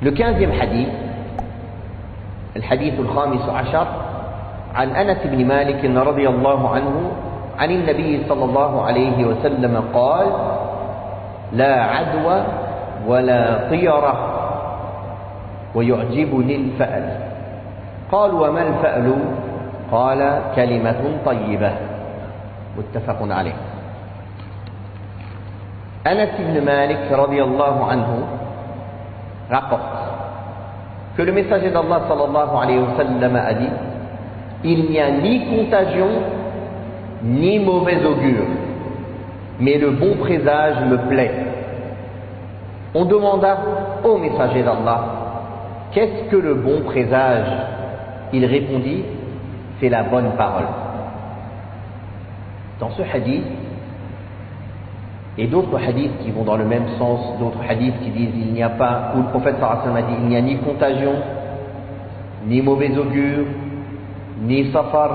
Le 15e hadith, الحديث الخامس عشر عن أنس بن مالك رضي الله عنه عن النبي صلى الله عليه وسلم قال: لا عدوى ولا طيرة ويعجبني الفأل. قال: وما الفأل؟ قال: كلمة طيبة. متفق عليه. Anas ibn Malik radiyallahu anhu rapporte que le messager d'Allah sallallahu alayhi wa sallam a dit: il n'y a ni contagion ni mauvais augure, mais le bon présage me plaît. On demanda au messager d'Allah: qu'est-ce que le bon présage? Il répondit: c'est la bonne parole. Dans ce hadith, et d'autres hadiths qui vont dans le même sens, d'autres hadiths qui disent il n'y a pas, où le prophète sallallahu alayhi wa sallam a dit il n'y a ni contagion, ni mauvais augure, ni safar,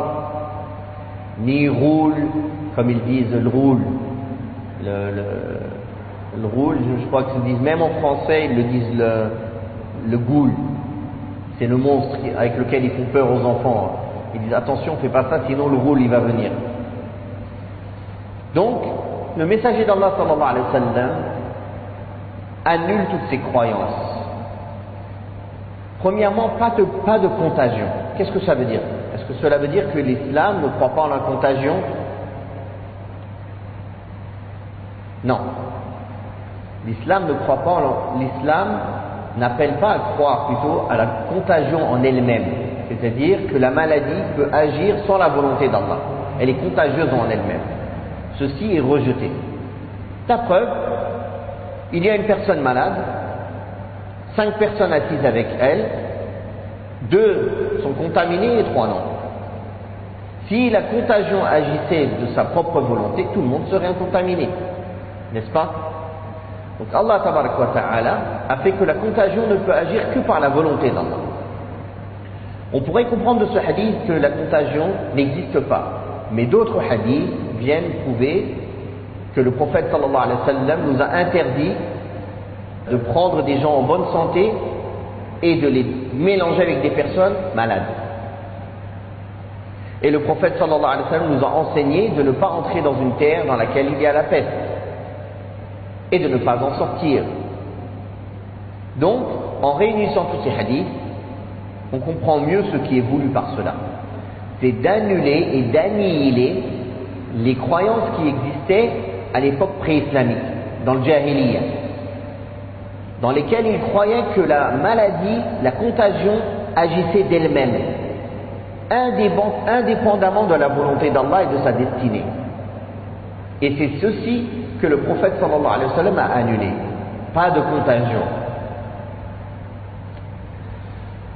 ni roule, comme ils disent le roule. Le roule, je crois qu'ils disent, même en français, ils le disent le goul. C'est le monstre avec lequel ils font peur aux enfants. Ils disent attention, fais pas ça, sinon le roule il va venir. Donc, le messager d'Allah sallallahu alayhi wa sallam annule toutes ces croyances. Premièrement, pas de contagion. Qu'est-ce que ça veut dire? Est-ce que cela veut dire que l'islam ne croit pas en la contagion? Non. L'islam ne croit pas l'islam n'appelle pas à croire plutôt à la contagion en elle-même. C'est-à-dire que la maladie peut agir sans la volonté d'Allah. Elle est contagieuse en elle-même. Ceci est rejeté. La preuve, il y a une personne malade, 5 personnes assises avec elle, 2 sont contaminées et 3 non. Si la contagion agissait de sa propre volonté, tout le monde serait contaminé, n'est-ce pas? Donc Allah tabaraka wa ta'ala a fait que la contagion ne peut agir que par la volonté d'Allah. On pourrait comprendre de ce hadith que la contagion n'existe pas, mais d'autres hadiths viennent prouver que le prophète sallallahu alayhi wa sallam nous a interdit de prendre des gens en bonne santé et de les mélanger avec des personnes malades. Et le prophète sallallahu alayhi wa sallam nous a enseigné de ne pas entrer dans une terre dans laquelle il y a la peste et de ne pas en sortir. Donc, en réunissant tous ces hadiths, on comprend mieux ce qui est voulu par cela. C'est d'annuler et d'annihiler les croyances qui existaient à l'époque pré-islamique, dans le Jahiliya, dans lesquelles ils croyaient que la maladie, la contagion agissait d'elle-même, indépendamment de la volonté d'Allah et de sa destinée. Et c'est ceci que le prophète sallallahu alayhi wa sallam a annulé. Pas de contagion.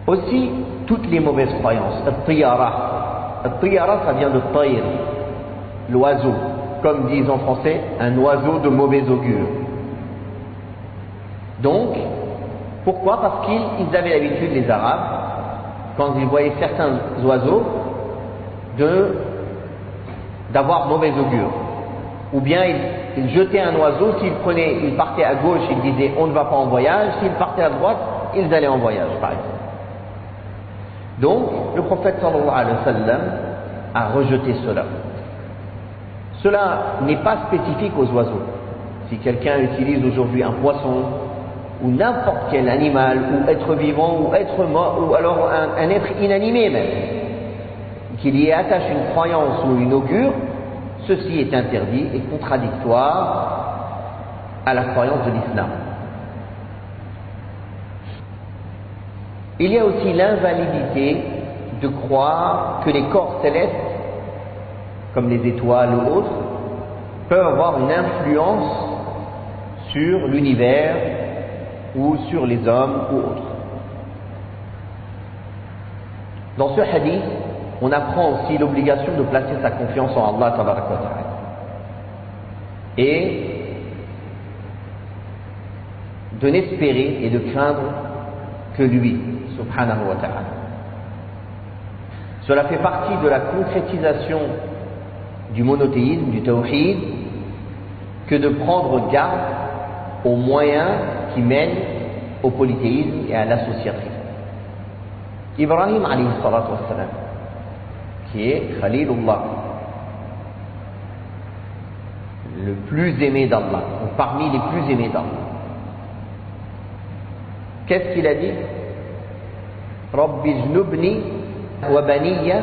Aussi, toutes les mauvaises croyances. Al-tiyara. Al-tiyara, ça vient de tayr, l'oiseau. Comme disent en français, un oiseau de mauvais augure. Donc, pourquoi? Parce qu'ils avaient l'habitude, les Arabes, quand ils voyaient certains oiseaux, d'avoir mauvais augure. Ou bien ils jetaient un oiseau, s'il partait à gauche, ils disaient on ne va pas en voyage, s'il partait à droite, ils allaient en voyage, par exemple. Donc, le prophète sallallahu alayhi wa sallam a rejeté cela. Cela n'est pas spécifique aux oiseaux. Si quelqu'un utilise aujourd'hui un poisson, ou n'importe quel animal, ou être vivant, ou être mort, ou alors un être inanimé même, qu'il y attache une croyance ou une augure, ceci est interdit et contradictoire à la croyance de l'islam. Il y a aussi l'invalidité de croire que les corps célestes, comme les étoiles ou autres, peuvent avoir une influence sur l'univers ou sur les hommes ou autres. Dans ce hadith, on apprend aussi l'obligation de placer sa confiance en Allah tabaraka wa ta'ala et de n'espérer et de craindre que lui, subhanahu wa ta'ala. Cela fait partie de la concrétisation du monothéisme, du tawhid, que de prendre garde aux moyens qui mènent au polythéisme et à l'associaterie. Ibrahim alayhi salatu wassalam, qui est Khalilullah, le plus aimé d'Allah, ou parmi les plus aimés d'Allah. Qu'est-ce qu'il a dit? Rabbi jnubni wa baniya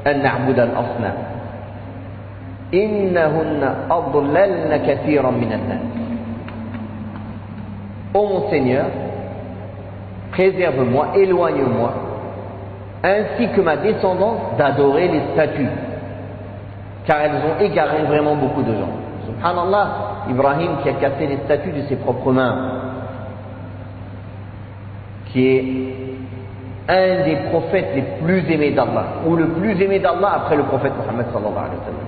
an na'buda al-asnam innahunna adlalna kathiran min an-nas. Ô mon Seigneur, préserve-moi, éloigne-moi, ainsi que ma descendance, d'adorer les statues, car elles ont égaré vraiment beaucoup de gens. Subhanallah, Ibrahim qui a cassé les statues de ses propres mains, qui est un des prophètes les plus aimés d'Allah, ou le plus aimé d'Allah après le prophète Mohammed sallallahu alayhi wa sallam.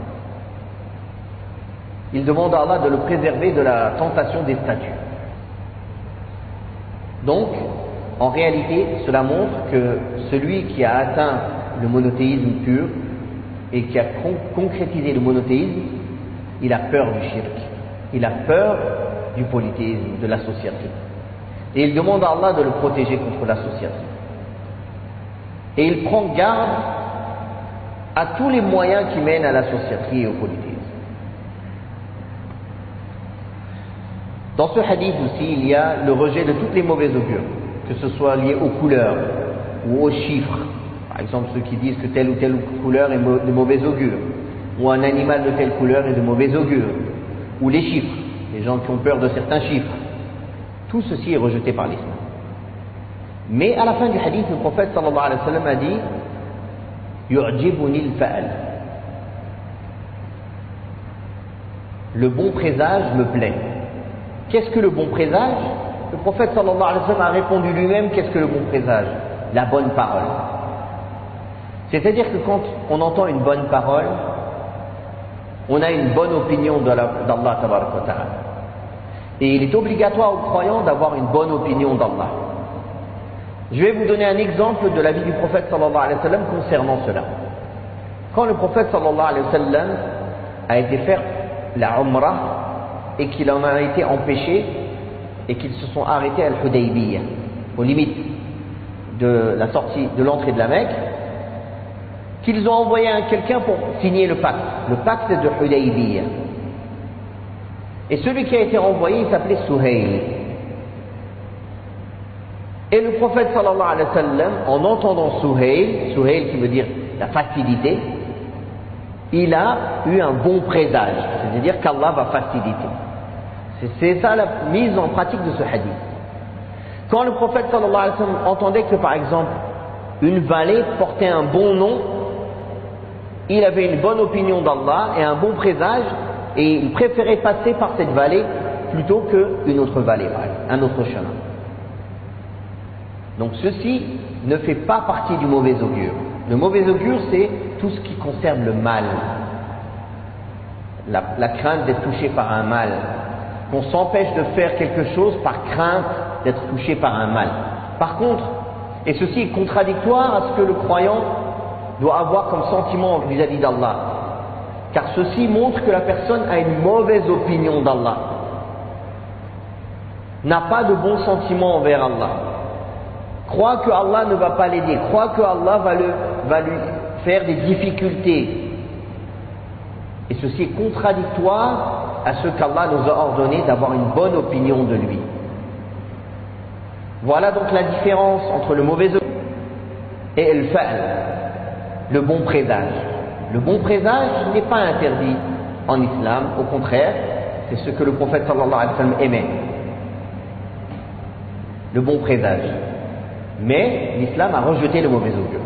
Il demande à Allah de le préserver de la tentation des statues. Donc, en réalité, cela montre que celui qui a atteint le monothéisme pur et qui a concrétisé le monothéisme, il a peur du shirk, il a peur du polythéisme, de l'associaterie. Et il demande à Allah de le protéger contre l'associaterie. Et il prend garde à tous les moyens qui mènent à l'associaterie et au polythéisme. Dans ce hadith aussi, il y a le rejet de toutes les mauvaises augures, que ce soit lié aux couleurs ou aux chiffres. Par exemple, ceux qui disent que telle ou telle couleur est de mauvais augure, ou un animal de telle couleur est de mauvais augure, ou les chiffres, les gens qui ont peur de certains chiffres. Tout ceci est rejeté par l'islam. Mais à la fin du hadith, le prophète sallallahu alayhi wa sallam a dit Yu'jibuni al-fa'al. Le bon présage me plaît. Qu'est-ce que le bon présage? Le prophète sallallahu alayhi wa sallam a répondu lui-même qu'est-ce que le bon présage? La bonne parole. C'est-à-dire que quand on entend une bonne parole, on a une bonne opinion d'Allah tabaraka wa ta'ala. Et il est obligatoire aux croyants d'avoir une bonne opinion d'Allah. Je vais vous donner un exemple de la vie du prophète sallallahu alayhi wa sallam concernant cela. Quand le prophète sallallahu alayhi wa sallam a été faire la Umrah et qu'il en a été empêché et qu'ils se sont arrêtés à Al-Hudaybiyah, aux limites de la sortie, de l'entrée de la Mecque, qu'ils ont envoyé quelqu'un pour signer le pacte de Hudaybiyah. Et celui qui a été renvoyé, il s'appelait Suhayl. Et le prophète sallallahu alayhi wa sallam, en entendant Suhayl qui veut dire la facilité, il a eu un bon présage, c'est-à-dire qu'Allah va faciliter. C'est ça la mise en pratique de ce hadith. Quand le prophète sallallahu alayhi wa sallam entendait que par exemple une vallée portait un bon nom, il avait une bonne opinion d'Allah et un bon présage, et il préférait passer par cette vallée plutôt qu'une autre vallée, un autre chemin. Donc ceci ne fait pas partie du mauvais augure. Le mauvais augure, c'est tout ce qui concerne le mal, la crainte d'être touché par un mal, qu'on s'empêche de faire quelque chose par crainte d'être touché par un mal. Par contre, et ceci est contradictoire à ce que le croyant doit avoir comme sentiment vis-à-vis d'Allah, car ceci montre que la personne a une mauvaise opinion d'Allah, n'a pas de bons sentiments envers Allah, croit que Allah ne va pas l'aider, croit que Allah va lui faire des difficultés. Et ceci est contradictoire à ce qu'Allah nous a ordonné d'avoir une bonne opinion de lui. Voilà donc la différence entre le mauvais augure et le fa'al, le bon présage. Le bon présage n'est pas interdit en islam, au contraire, c'est ce que le prophète sallallahu alayhi wa sallam aimait. Le bon présage. Mais l'islam a rejeté le mauvais augure.